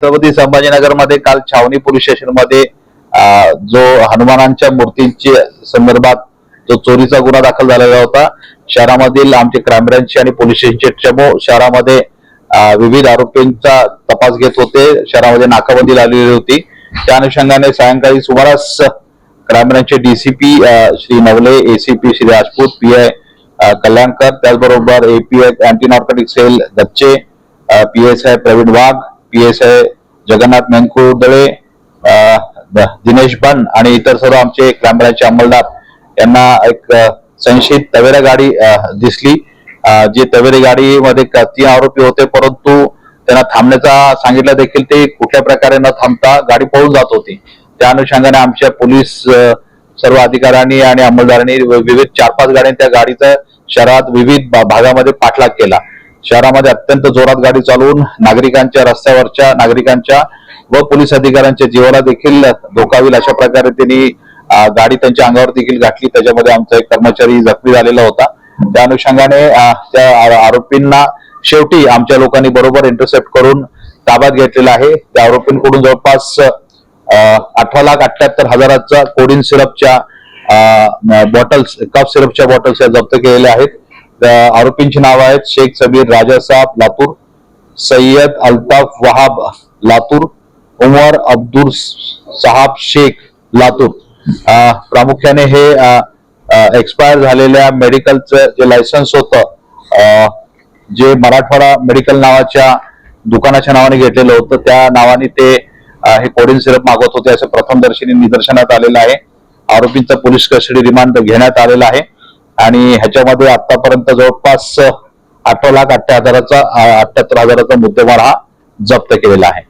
छत्रपती संभाजीनगरमध्ये काल छावणी police station मध्ये जो हनुमानांच्या मूर्तींची संदर्भात जो चोरीचा गुन्हा दाखल झालेला होता, शहरामधील आमचे क्राईम ब्रँच आणि पोलीस स्टेशनचे चमो शहरामध्ये विविध आरोपींचा तपास घेत होते. शहरामध्ये नाकाबंदी लावलेली होती. त्या अनुषंगाने सायंकाळी सुमारास क्राईम ब्रँचचे DCP Shri Navale, ACP Shri Rajput, PI Kalyankar, त्याचबरोबर API anti narcotic cell Gachche, PSI Pravin Wagh, PSI Jagannath Menkudale, Dinesh Ban आणि इतर सर्व आमचे क्राईम ब्रँचचे अंमलदार यांना एक संशयित तवेरा गाडी दिसली. जी तवेरी गाडीमध्ये 3 आरोपी होते, परंतु त्यांना थांबण्याचा सांगितलं देखील ते कुठल्या प्रकारे न थांबता गाडी पळून जात होती. त्या अनुषंगाने आमच्या पोलीस सर्व अधिकाऱ्यांनी आणि अंमलदारांनी विविध 4-5 गाड्यांनी त्या गाडीचा शहरात विविध भागामध्ये पाठलाग केला. शहरामध्ये अत्यंत जोरात गाडी चालवून नागरिकांच्या, रस्त्यावरच्या नागरिकांच्या व पोलीस अधिकाऱ्यांच्या जीवाला देखील धोका होईल अशा प्रकारे त्यांनी गाडी त्यांच्या अंगावर देखील घातली. त्याच्यामध्ये आमचा एक कर्मचारी जखमी झालेला होता. त्या अनुषंगाने त्या आरोपींना शेवटी आमच्या लोकांनी बरोबर इंटरसेप्ट करून ताब्यात घेतलेला आहे. त्या आरोपींकडून जवळपास 18,78,000चा कोडिन सिरपच्या बॉटल्स, कफ सिरपच्या बॉटल्स जप्त केलेल्या आहेत. आरोपींची नाव आहेत शेख सबीर राजा साहब लातूर, सय्यद अल्ताफ वहाब लातूर, उमर अब्दुल साहब शेख लातूर. प्रामुख्याने हे एक्सपायर झालेल्या मेडिकलचं जे लायसन्स होतं, जे मराठवाडा मेडिकल नावाच्या दुकानाच्या नावाने घेतलेलं होतं, त्या नावाने ते हे कोडिन सिरप मागवत होते असं प्रथमदर्शनी निदर्शनात आलेलं आहे. आरोपींचा पोलीस कस्टडी रिमांड घेण्यात आलेला आहे आणि ह्याच्यामध्ये आतापर्यंत जवळपास 18,78,000चा मुद्देमाल हा जप्त केलेला आहे.